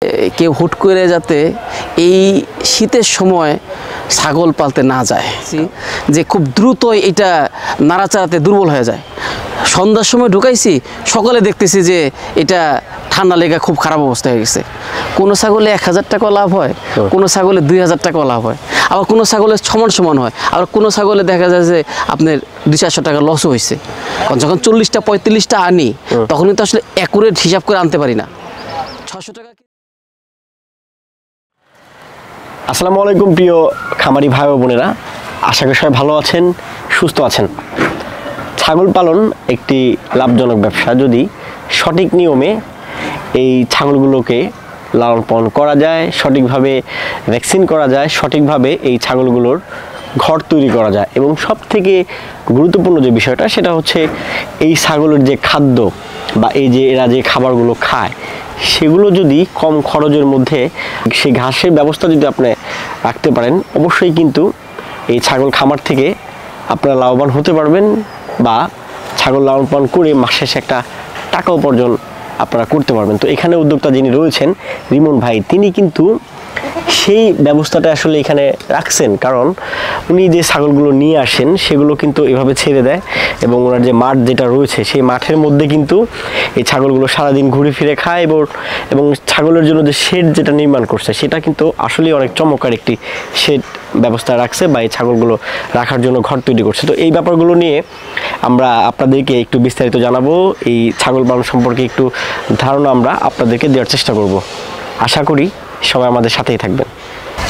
কেউ হুট করে যাতে এই শীতের সময় ছাগল পালতে না যায়, যে খুব দ্রুত এটা নাড়াচাড়াতে দুর্বল হয়ে যায়। সন্ধ্যার সময় ঢুকাইছি, সকালে দেখতেছি যে এটা ঠান্ডা লেগে খুব খারাপ অবস্থা হয়ে গেছে। কোনো ছাগলে 1000 টাকাও লাভ হয়, কোনো ছাগলে 2000 টাকাও লাভ হয়, আবার কোনো ছাগলে সমান সমান হয়, আবার কোনো ছাগলে দেখা যায় যে আপনার 200-400 টাকা লসও হয়েছে। যখন 40টা 45টা আনি তখনই তো আসলে অ্যাকুরেট হিসাব করে আনতে পারি না। 600 টাকা। আসসালামু আলাইকুম প্রিয় খামারি ভাই ও বোনেরা, আশা করি সবাই ভালো আছেন, সুস্থ আছেন। ছাগল পালন একটি লাভজনক ব্যবসা যদি সঠিক নিয়মে এই ছাগলগুলোকে লালন পালন করা যায়, সঠিকভাবে ভ্যাকসিন করা যায়, সঠিকভাবে এই ছাগলগুলোর ঘর তৈরি করা যায়। এবং সবথেকে গুরুত্বপূর্ণ যে বিষয়টা সেটা হচ্ছে এই ছাগলের যে খাদ্য বা এই যে এরা যে খাবারগুলো খায় সেগুলো যদি কম খরচের মধ্যে সেই ঘাসের ব্যবস্থা যদি আপনি রাখতে পারেন, অবশ্যই কিন্তু এই ছাগল খামার থেকে আপনারা লাভবান হতে পারবেন বা ছাগল লালন পালন করে মাসে শেষে একটা টাকা উপার্জন আপনারা করতে পারবেন। তো এখানে উদ্যোক্তা যিনি রয়েছেন রিমন ভাই, তিনি কিন্তু সেই ব্যবস্থাটা আসলে এখানে রাখছেন, কারণ উনি যে ছাগলগুলো নিয়ে আসেন সেগুলো কিন্তু এভাবে ছেড়ে দেয় এবং ওনার যে মাঠ যেটা রয়েছে সেই মাঠের মধ্যে কিন্তু এই ছাগলগুলো সারাদিন ঘুরে ফিরে খায় এবং ছাগলের জন্য যে শেড যেটা নির্মাণ করছে সেটা কিন্তু আসলেই অনেক চমৎকার একটি শেড ব্যবস্থা রাখছে বা এই ছাগলগুলো রাখার জন্য ঘর তৈরি করছে। তো এই ব্যাপারগুলো নিয়ে আমরা আপনাদেরকে একটু বিস্তারিত জানাবো, এই ছাগল পালন সম্পর্কে একটু ধারণা আমরা আপনাদেরকে দেওয়ার চেষ্টা করব। আশা করি সবাই আমাদের সাথেই থাকবেন।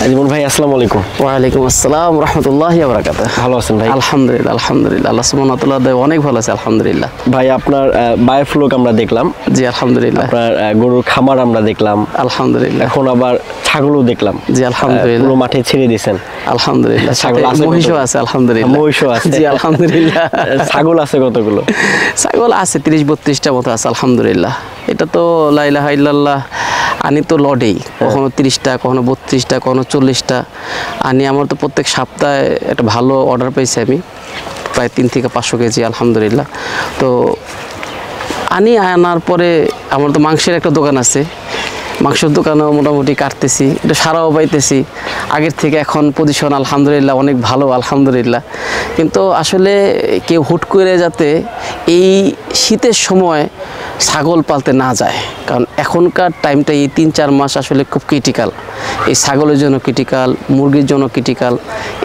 রিমন ভাই, আসসালামু আলাইকুম। ওয়ালাইকুম আসসালাম রাহমাতুল্লাহি ওয়া বারাকাতুহু। ভালো আছেন ভাই? আলহামদুলিল্লাহ, আলহামদুলিল্লাহ, আল্লাহ সুবহানাহু ওয়া তাআলা অনেক ভালো আছে, আলহামদুলিল্লাহ। ভাই, আপনার বায়োফ্লোক আমরা দেখলাম। জি আলহামদুলিল্লাহ। আপনার গরুর খামার আমরা দেখলাম, আলহামদুলিল্লাহ। এখন আবার ছাগলও দেখলাম। জি আলহামদুলিল্লাহ। পুরো মাঠে ছেড়ে দিয়েছেন। আলহামদুলিল্লাহ। ছাগল আছে, মহিষও আছে, আলহামদুলিল্লাহ। মহিষও আছে। জি আলহামদুলিল্লাহ। ছাগল আছে কতগুলো? ছাগল আছে 30-32টা মতো আছে, আলহামদুলিল্লাহ। এটা তো লা ইলাহা ইল্লাল্লাহ, আনি তো লডেই, কখনো 30টা, কখনো 32টা, কখনো 40টা আনি। আমার তো প্রত্যেক সপ্তাহে একটা ভালো অর্ডার পেয়েছি আমি, প্রায় 3 থেকে 500 কেজি, আলহামদুলিল্লাহ। তো আনি, আনার পরে আমার তো মাংসের একটা দোকান আছে, মাংসের দোকানেও মোটামুটি কাটতেছি, এটা সারাও পাইতেছি। আগের থেকে এখন পজিশন আলহামদুলিল্লাহ অনেক ভালো, আলহামদুলিল্লাহ। কিন্তু আসলে কেউ হুট করে যাতে এই শীতের সময় ছাগল পালতে না যায়, কারণ এখনকার টাইমটা এই 3-4 মাস আসলে খুব ক্রিটিক্যাল। এই ছাগলের জন্য ক্রিটিক্যাল, মুরগির জন্য ক্রিটিক্যাল।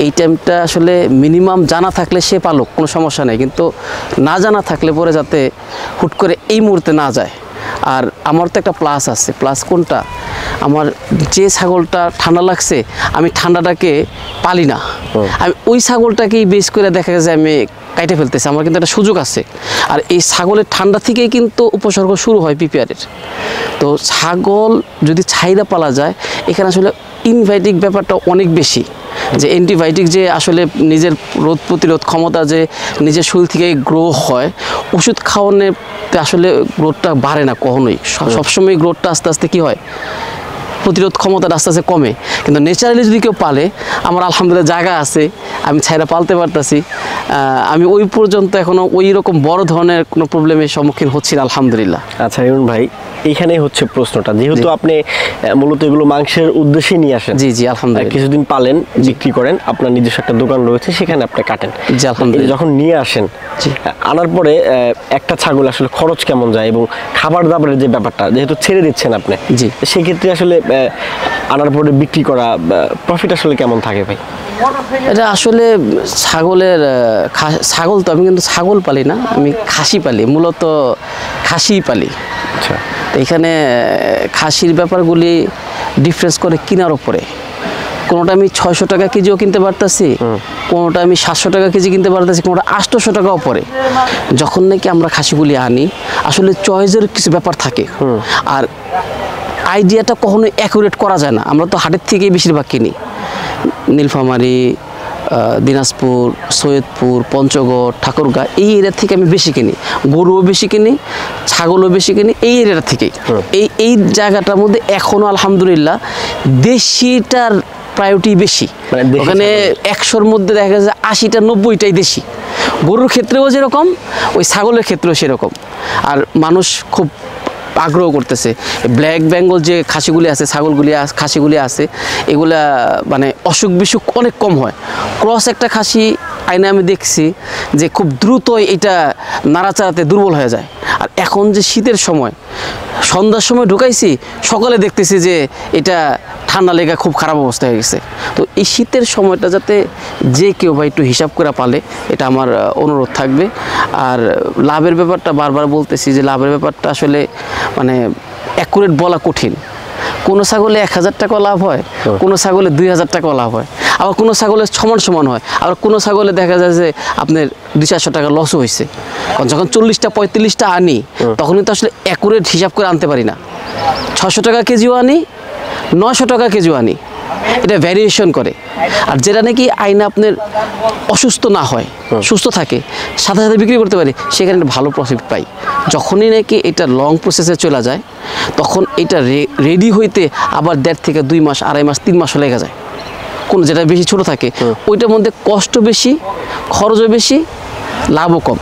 এই টাইমটা আসলে মিনিমাম জানা থাকলে সে পালক, কোনো সমস্যা নেই, কিন্তু না জানা থাকলে পরে যাতে হুট করে এই মুহূর্তে না যায়। আর আমার তো একটা প্লাস আছে। প্লাস কোনটা? আমার যে ছাগলটা ঠান্ডা লাগছে আমি ঠান্ডাটাকে পালি না, আমি ওই ছাগলটাকেই বেশ করে দেখা যায় যে আমি কাইটে ফেলতেছি, আমার কিন্তু একটা সুযোগ আছে। আর এই ছাগলের ঠান্ডা থেকেই কিন্তু উপসর্গ শুরু হয় পিপিআরের। তো ছাগল যদি ছাইরা পালা যায়, এখানে আসলে ইনভাইটিক ব্যাপারটা অনেক বেশি, যে অ্যান্টিবায়োটিক যে আসলে নিজের রোগ প্রতিরোধ ক্ষমতা যে নিজের শরীর থেকে গ্রো হয়, ওষুধ খাওয়ানোতে আসলে গ্রোথটা বাড়ে না কখনোই। সবসময় গ্রোথটা আস্তে আস্তে কী হয়, প্রতিরোধ ক্ষমতাটা আস্তে আস্তে কমে। কিন্তু ন্যাচারালি যদি কেউ পালে, আমার আলহামদুলিল্লাহ জায়গা আছে, আমি ছাইরা পালতে পারতেছি। আমি ওই পর্যন্ত এখনও ওই রকম বড় ধরনের কোনো প্রবলেমের সম্মুখীন হচ্ছি না, আলহামদুলিল্লাহ। আচ্ছা রিমন ভাই, এইখানেই হচ্ছে প্রশ্নটা, যেহেতু আপনি মূলত এগুলো মাংসের উদ্দেশ্যে নিয়ে আসেন। জি জি আলহামদুলিল্লাহ। কিছুদিন পালেন, বিক্রি করেন, আপনার নিজস্ব একটা দোকান রয়েছে, সেখানে আপনি কাটেন। জি আলহামদুলিল্লাহ। যখন নিয়ে আসেন, আনার পরে একটা ছাগল আসলে খরচ কেমন যায় এবং খাবার দাবারের যে ব্যাপারটা, যেহেতু ছেড়ে দিচ্ছেন আপনি, জি, সেক্ষেত্রে আসলে আনার পরে বিক্রি করা প্রফিট আসলে কেমন থাকে ভাই? এটা আসলে ছাগলের ছাগল তো আমি কিন্তু ছাগল পালি না, আমি খাসি পালি, মূলত খাসিই পালি। আচ্ছা, এখানে খাসির ব্যাপারগুলি ডিফারেন্স করে কেনার উপরে। কোনোটা আমি 600 টাকা কেজিও কিনতে পারতেছি, কোনোটা আমি 700 টাকা কেজি কিনতে পারতেছি, কোনোটা 800 টাকাও পড়ে। যখন নাকি আমরা খাসিগুলি আনি, আসলে চয়েসের কিছু ব্যাপার থাকে, আর আইডিয়াটা কখনো অ্যাকুরেট করা যায় না। আমরা তো হাটের থেকেই বেশিরভাগ কিনি, নীলফামারী, দিনাজপুর, সৈয়দপুর, পঞ্চগড়, ঠাকুরগাঁ, এই এরিয়া থেকে আমি বেশি কিনি। গরুও বেশি কিনি, ছাগলও বেশি কিনি, এই এরিয়া থেকেই। এই জায়গাটার মধ্যে এখনও আলহামদুলিল্লাহ দেশিটার প্রায়োরিটি বেশি। ওখানে 100-র মধ্যে দেখা যায় 80টা 90টাই দেশি। গরুর ক্ষেত্রেও যেরকম, ওই ছাগলের ক্ষেত্রেও সেরকম। আর মানুষ খুব আগ্রহ করতেছে। ব্ল্যাক বেঙ্গল যে খাসিগুলি আছে, খাসিগুলি আছে, এগুলা মানে অসুখ বিসুখ অনেক কম হয়। ক্রস একটা খাসি আইনে আমি দেখছি যে খুব দ্রুতই এটা নাড়াচাড়াতে দুর্বল হয়ে যায়। আর এখন যে শীতের সময়, সন্ধ্যার সময় ঢুকাইছি, সকালে দেখতেছি যে এটা ঠান্ডা লেগে খুব খারাপ অবস্থা হয়ে গেছে। তো এই শীতের সময়টা যাতে যে কেউ ভাই একটু হিসাব করে পালে, এটা আমার অনুরোধ থাকবে। আর লাভের ব্যাপারটা বারবার বলতেছি যে লাভের ব্যাপারটা আসলে মানে অ্যাকুরেট বলা কঠিন। কোনো ছাগলে 1000 টাকা লাভ হয়, কোনো ছাগলে 2000 টাকাও লাভ হয়, আবার কোনো ছাগলে সমান হয়, আবার কোনো ছাগলে দেখা যায় যে আপনার 200-400 টাকা লসও হয়েছে। কারণ যখন 40টা-45টা আনি, তখনই তো আসলে অ্যাকুরেট হিসাব করে আনতে পারি না। 600 টাকা কেজিও আনি, 900 টাকা কেজিও আনি, এটা ভ্যারিয়েশন করে। আর যেটা নাকি আইনে আপনার অসুস্থ না হয়, সুস্থ থাকে, সাথে সাথে বিক্রি করতে পারি, সেখানে ভালো প্রফিট পাই। যখনই নাকি এটা লং প্রসেসে চলে যায়, তখন এটা রেডি হইতে আবার 1.5 থেকে 2 মাস, 2.5 মাস, 3 মাসও লেগে যায়। কোনো যেটা বেশি ছোট থাকে ওইটার মধ্যে কষ্ট বেশি, খরচও বেশি, লাভও কম।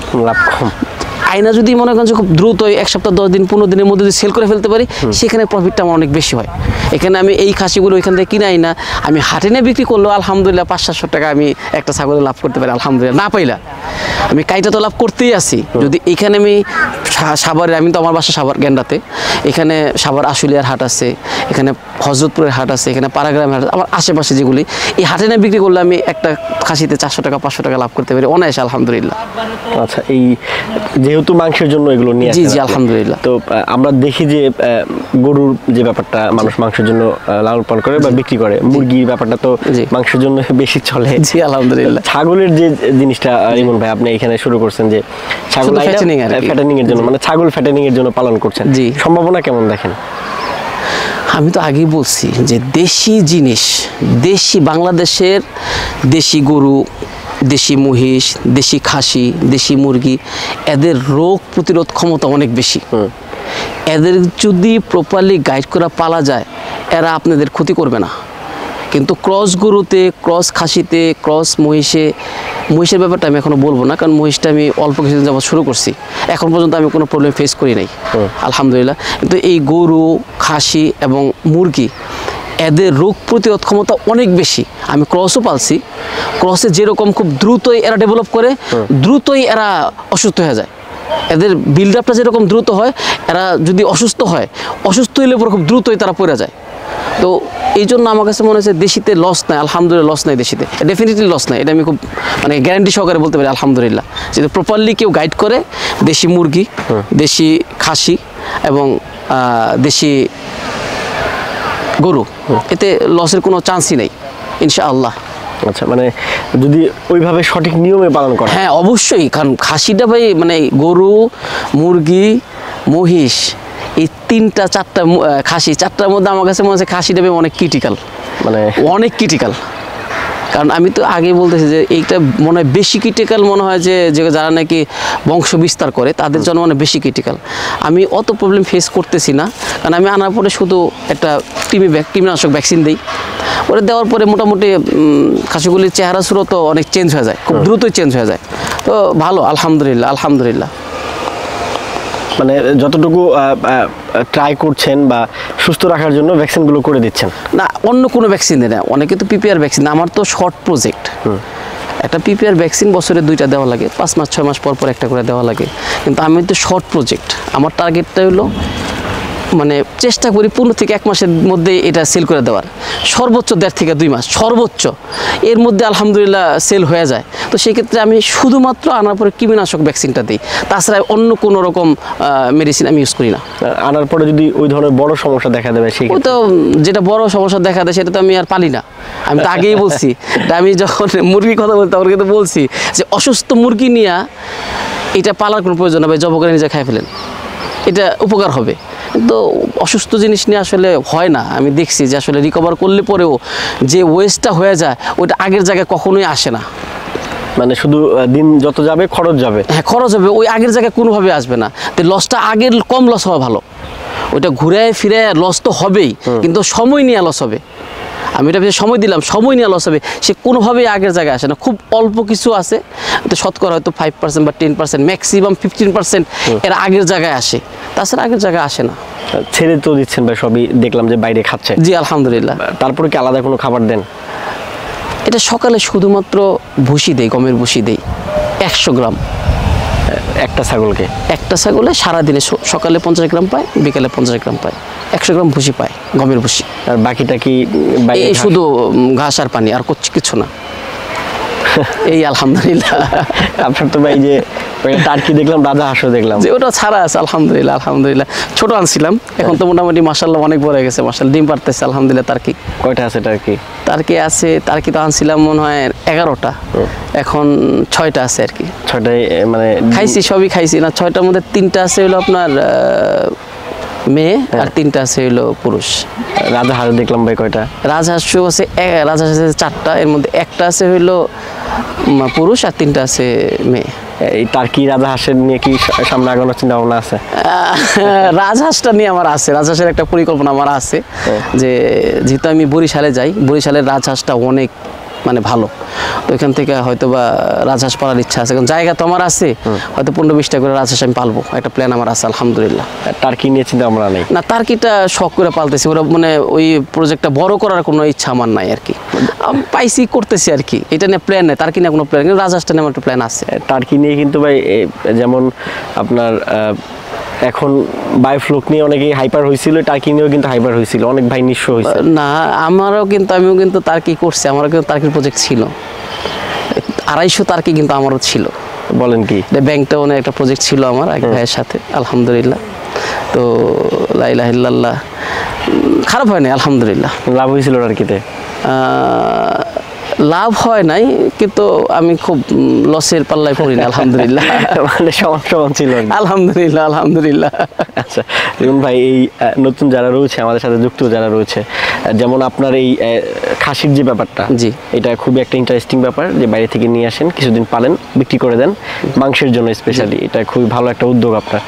আয়না যদি মনে করেন যে খুব দ্রুত 1 সপ্তাহ, 10 দিন, 15 দিনের মধ্যে যদি সেল করে ফেলতে পারি, সেখানে প্রফিটটা আমার অনেক বেশি হয়। এখানে আমি এই খাসিগুলো ওইখান থেকে কিনে না, আমি হাটে নিয়ে বিক্রি করলেও আলহামদুলিল্লাহ 500-700 টাকা আমি একটা ছাগলে লাভ করতে পারি আলহামদুলিল্লাহ। না পাইলা আমি কাইটা তো লাভ করতেই আছি। যদি এখানে আমি সাভারে, আমি তো আমার বাসা সাভার গেন্ডাতে, এখানে সাভার আশুলিয়ার হাট আছে, এখানে হজরতপুরের হাট আছে, এখানে পাড়াগ্রামের হাট, আমার আশেপাশে যেগুলি, এই হাটে নিয়ে বিক্রি করলে আমি একটা খাসিতে 400 টাকা 500 টাকা লাভ করতে পারি অনায়াসে আলহামদুলিল্লাহ। আচ্ছা, এই যেহেতু মাংসের জন্য এগুলো নিয়ে জি আলহামদুলিল্লাহ। তো আমরা দেখি যে গরুর যে ব্যাপারটা মানুষ মাংসের জন্য লালন পালন করে বা বিক্রি করে, মুরগির ব্যাপারটা তো মাংসের জন্য বেশি চলে। জি আলহামদুলিল্লাহ। ছাগলের যে জিনিসটা রিমন ভাই আপনি এখানে শুরু করছেন যে ছাগল ফ্যাটেনিং এর জন্য, মানে ছাগল ফ্যাটেনিং এর জন্য পালন করছেন, জি সম্ভাবনা কেমন দেখেন? আমি তো আগেই বলছি যে দেশি জিনিস, দেশি বাংলাদেশের দেশি গরু, দেশি মহিষ, দেশি খাসি, দেশি মুরগি, এদের রোগ প্রতিরোধ ক্ষমতা অনেক বেশি। এদের যদি প্রপারলি গাইড করা পালা যায়, এরা আপনাদের ক্ষতি করবে না। কিন্তু ক্রস গরুতে, ক্রস খাসিতে, ক্রস মহিষের ব্যাপারটা আমি এখনো বলবো না, কারণ মহিষটা আমি অল্প কিছুদিন যাবত শুরু করছি, এখন পর্যন্ত আমি কোনো প্রবলেম ফেস করি নাই আলহামদুলিল্লাহ। কিন্তু এই গরু, খাসি এবং মুরগি, এদের রোগ প্রতিরোধ ক্ষমতা অনেক বেশি। আমি ক্রসও পালছি, ক্রসে যেরকম খুব দ্রুতই এরা ডেভেলপ করে, দ্রুতই এরা অসুস্থ হয়ে যায়। এদের বিল্ড আপটা যেরকম দ্রুত হয়, এরা যদি অসুস্থ হইলে পরে খুব দ্রুতই তারা পড়ে যায়। তো এই জন্য আমার কাছে মনে হচ্ছে দেশিতে লস নাই, আলহামদুলিল্লাহ লস নাই দেশিতে, ডেফিনেটলি লস নাই। এটা আমি খুব মানে গ্যারান্টি সহকারে বলতে পারি আলহামদুলিল্লাহ। যদি প্রপারলি কেউ গাইড করে, দেশি মুরগি, দেশি খাসি এবং দেশি গরু, এতে লসের কোনো চান্সই নেই ইনশাআল্লাহ। আচ্ছা, মানে যদি ওইভাবে সঠিক নিয়মে পালন করে। হ্যাঁ অবশ্যই, কারণ খাসিটা ভাই মানে গরু, মুরগি, মহিষ, এই 3-4টা খাসি, 4টার মধ্যে আমার কাছে মনে হচ্ছে খাসিটা ভাই অনেক ক্রিটিক্যাল, মানে অনেক ক্রিটিক্যাল। কারণ আমি তো আগেই বলতেছি যে এইটা মনে হয় বেশি ক্রিটিক্যাল, মনে হয় যে যারা নাকি বংশ বিস্তার করে তাদের জন্য মানে বেশি ক্রিটিক্যাল। আমি অত প্রবলেম ফেস করতেছি না, কারণ আমি আনার পরে শুধু একটা কৃমিনাশক ভ্যাকসিন দিই। ওটা দেওয়ার পরে মোটামুটি খাসিগুলির চেহারা সুরত অনেক চেঞ্জ হয়ে যায়, খুব দ্রুতই চেঞ্জ হয়ে যায়। তো ভালো আলহামদুলিল্লাহ আলহামদুলিল্লাহ। মানে যতটুকু ট্রাই করছেন বা সুস্থ রাখার জন্য ভ্যাকসিনগুলো করে দিচ্ছেন না, অন্য কোনো ভ্যাকসিন দেয় না। অনেকে তো পিপিআর ভ্যাকসিন, আমার তো শর্ট প্রজেক্ট। একটা পিপিআর ভ্যাকসিন বছরে 2টা দেওয়া লাগে, 5 মাস 6 মাস পর পর একটা করে দেওয়া লাগে। কিন্তু আমি তো শর্ট প্রজেক্ট, আমার টার্গেটটা হলো মানে চেষ্টা করি 15 থেকে 1 মাসের মধ্যে এটা সেল করে দেওয়ার, সর্বোচ্চ 1.5 থেকে 2 মাস সর্বোচ্চ, এর মধ্যে আলহামদুলিল্লাহ সেল হয়ে যায়। তো সেই ক্ষেত্রে আমি শুধুমাত্র আনার পরে কৃমিনাশক ভ্যাকসিনটা দিই, তাছাড়া অন্য কোনো রকম মেডিসিন আমি ইউজ করি না। আনার পরে যদি ওই ধরনের বড় সমস্যা দেখা দেবে, সেই তো যেটা বড় সমস্যা দেখা দেয় সেটা তো আমি আর পালি না। আমি তো আগেই বলছি, আমি যখন মুরগির কথা বলতে ওকে তো বলছি যে অসুস্থ মুরগি নিয়ে এটা পালার কোনো প্রয়োজন হবে, জব করে নিজে খাই ফেলেন, এটা উপকার হবে। কিন্তু অসুস্থ জিনিস নিয়ে আসলে হয় না। আমি দেখছি যে আসলে রিকভার করলে পরেও যে ওয়েস্টটা হয়ে যায়, ওইটা আগের জায়গায় কখনোই আসে না। মানে শুধু দিন যত যাবে খরচ যাবে। হ্যাঁ খরচ হবে, ওই আগের জায়গায় কোনোভাবে আসবে না। তো লসটা আগের কম লস হওয়া ভালো, ওইটা ঘুরে ফিরে লস তো হবেই, কিন্তু সময় নিয়ে লস হবে। আমি এটা সময় দিলাম, সময় নিয়ে লস হবে, সে কোনোভাবেই আগের জায়গায় আসে না। খুব অল্প কিছু আছে, তো শতকরা হয়তো 5% বা 10%, ম্যাক্সিমাম 15% এরা আগের জায়গায় আসে, তাছাড়া আগের জায়গায় আসে না। ছেড়ে তো দিচ্ছেন ভাই, সবই দেখলাম যে বাইরে খাচ্ছে। জি আলহামদুলিল্লাহ। তারপরে কি আলাদা কোনো খাবার দেন? এটা সকালে শুধুমাত্র ভুসি দেই, গমের ভুসি দেই 100 গ্রাম একটা ছাগলকে? একটা ছাগলে সারাদিনে সকালে 50 গ্রাম পায়, বিকালে 50 গ্রাম পায়, 100 গ্রাম ভুসি পায়, গমের ভুসি। আর বাকিটা কি এই শুধু ঘাস আর পানি, আর কিছু না। এই আলহামদুলিল্লাহ। আপনার তো ভাই যে টার্কি দেখলাম, রাজা হাঁসও দেখলাম, যে ওটা ছাড়া আছে আলহামদুলিল্লাহ। আলহামদুলিল্লাহ ছোট আনছিলাম, এখন তো মোটামুটি মাশাআল্লাহ অনেক বড় হয়ে গেছে, মাশাআল্লাহ ডিম পারতেছে আলহামদুলিল্লাহ। টার্কি কয়টা আছে টার্কি? টার্কি আছে, টার্কি তো আনছিলাম মনে হয় 11টা, এখন 6টা আছে আর কি। 6টায় মানে খাইছি, সবই খাইছি না। 6টার মধ্যে 3টা আছে হলো আপনার মেয়ে, আর 3টা আছে হলো পুরুষ। রাজহাঁস দেখলাম ভাই কয়টা? রাজহাঁস আছে, রাজহাঁস আছে 4টা, এর মধ্যে একটা আছে হইলো পুরুষ আর 3টা আছে মেয়ে। এই টার্কি রাজহাঁসের নিয়ে কি সামনে আগানোর চিন্তা ভাবনা আছে? রাজহাঁসটা নিয়ে আমার আছে, রাজহাঁসের একটা পরিকল্পনা আমার আছে, যে যেহেতু আমি বরিশালে যাই, বরিশালের রাজহাঁসটা অনেক মানে ভালো, তো এখান থেকে হয়তো বা রাজহাঁস পালার ইচ্ছা আছে, কারণ জায়গা তো আমার আছে, হয়তো 15-20টা করে রাজহাঁস আমি পালবো, একটা প্ল্যান আমার আছে আলহামদুলিল্লাহ। টার্কি নিয়ে চিন্তা ভাবনা নেই? না, টার্কিটা শখ করে পালতেছি, ওরা মানে ওই প্রজেক্টটা বড় করার কোনো ইচ্ছা আমার নাই আর কি, পাইছি করতেছি আর কি, এটা নিয়ে প্ল্যান নেই, টার্কি নিয়ে কোনো প্ল্যান, কিন্তু রাজহাঁসটা নিয়ে আমার একটা প্ল্যান আছে। টার্কি নিয়ে কিন্তু ভাই যেমন আপনার এখন বায়োফ্লুক নিয়ে অনেকেই হাইপার হয়েছিল, টার্কি নিয়েও কিন্তু হাইপার হয়েছিল, অনেক ভাই নিঃস্ব হয়েছে। না আমারও কিন্তু, আমিও কিন্তু টার্কি করছি, আমারও কিন্তু টার্কির প্রজেক্ট ছিল, 250 টার্কি কিন্তু আমারও ছিল। বলেন কি? ব্যাংকটা অনেক একটা প্রজেক্ট ছিল আমার এক ভাইয়ের সাথে আলহামদুলিল্লাহ। তো লা ইলাহা ইল্লাল্লাহ, খারাপ হয়নি আলহামদুলিল্লাহ। লাভ হয়েছিল টার্কিতে? লাভ হয় নাই, কিন্তু আমি খুব লসের পাল্লায় পড়িনি আলহামদুলিল্লাহ। মানে সমান সমান ছিল আলহামদুলিল্লাহ আলহামদুলিল্লাহ। আচ্ছা দেখুন ভাই, এই নতুন যারা রয়েছে আমাদের সাথে যুক্ত যারা রয়েছে, যেমন আপনার এই খাসির যে ব্যাপারটা, জি এটা খুবই একটা ইন্টারেস্টিং ব্যাপার, যে বাইরে থেকে নিয়ে আসেন, কিছুদিন পালেন, বিক্রি করে দেন মাংসের জন্য স্পেশালি, এটা খুবই ভালো একটা উদ্যোগ আপনার।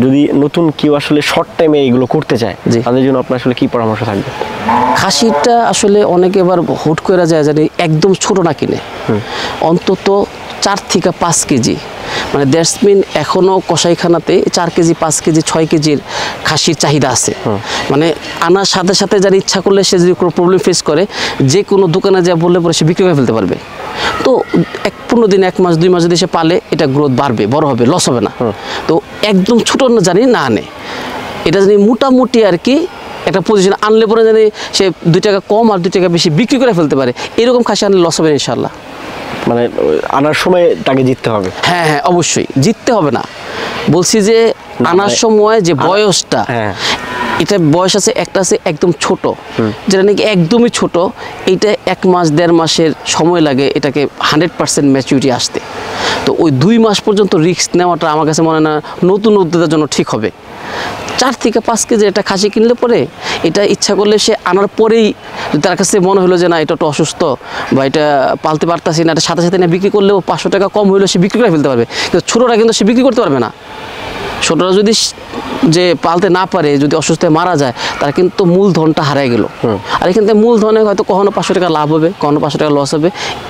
যদি নতুন কেউ আসলে শর্ট টাইমে এগুলো করতে চায়, তাদের জন্য আপনার আসলে কি পরামর্শ থাকবে? খাসিটা আসলে অনেকে এবার হুট করে যায় জানি একদম ছোট না কিনে, অন্তত 4 থেকে 5 কেজি, মানে দ্যাটস মিন এখনও কসাইখানাতে 4 কেজি 5 কেজি 6 কেজির খাসির চাহিদা আছে। মানে আনার সাথে সাথে যার ইচ্ছা করলে, সে যদি কোনো প্রবলেম ফেস করে, যে কোনো দোকানে যা বললে পরে সে বিক্রি করে ফেলতে পারবে। তো 15 দিন 1 মাস 2 মাস যদি সে পালে, এটা গ্রোথ বাড়বে, বড় হবে, লস হবে না। তো একদম ছোট না জানি না আনে, এটা জানি মোটামুটি আর কি একটা পজিশন আনলে পরে জানি সে 2 টাকা কম আর 2 টাকা বেশি বিক্রি করে ফেলতে পারে, এরকম খাসি আনলে লস হবে ইনশাল্লাহ। মানে আনার সময় তাকে জিততে হবে? হ্যাঁ হ্যাঁ অবশ্যই জিততে হবে না, বলছি যে আনার সময় যে বয়সটা, এটা বয়স আছে, একটা আছে একদম ছোট, যেটা নাকি একদমই ছোট, এইটা 1 মাস 1.5 মাসের সময় লাগে এটাকে 100% ম্যাচুরিটি আসতে। তো ওই 2 মাস পর্যন্ত রিস্ক নেওয়াটা আমার কাছে মনে হয় না নতুন উদ্যোগের জন্য ঠিক হবে। 4 থেকে 5 কেজি একটা খাসি কিনলে পরে, এটা ইচ্ছা করলে সে আনার পরেই তার কাছে মনে হলো যে না এটা একটু অসুস্থ বা এটা পালতে পারতাছি না, এটা সাথে সাথে না বিক্রি করলেও 500 টাকা কম হইলেও সে বিক্রি করে ফেলতে পারবে, কিন্তু ছোটোটা কিন্তু সে বিক্রি করতে পারবে না। ছোটরা যদি যে পালতে না পারে, যদি অসুস্থ হয়ে মারা যায়, তার কিন্তু মূলধনটা হারিয়ে গেল। আর এখান থেকে মূলধনে হয়তো কখনো 500 টাকা লাভ হবে, কখনো 500 টাকা লস হবে,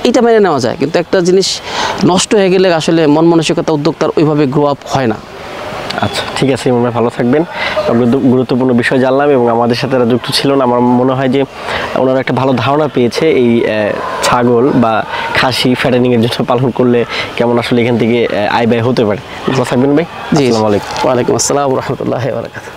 এটা মেনে নেওয়া যায়, কিন্তু একটা জিনিস নষ্ট হয়ে গেলে আসলে মন মানসিকতা উদ্যোক্তার ওইভাবে গ্রো আপ হয় না। আচ্ছা ঠিক আছে, মনে হয় ভালো থাকবেন। গুরুত্বপূর্ণ বিষয় জানলাম এবং আমাদের সাথে যারা যুক্ত ছিল না, আমার মনে হয় যে ওনারা একটা ভালো ধারণা পেয়েছে এই ছাগল বা খাসি ফ্যাটেনিংয়ের জন্য পালন করলে কেমন আসলে এখান থেকে আয় ব্যয় হতে পারে। ভালো থাকবেন ভাই। জি, আসসালামু আলাইকুম। ওয়ালাইকুম আসসালাম ওয়া রাহমাতুল্লাহি ওয়া বারাকাতুহু।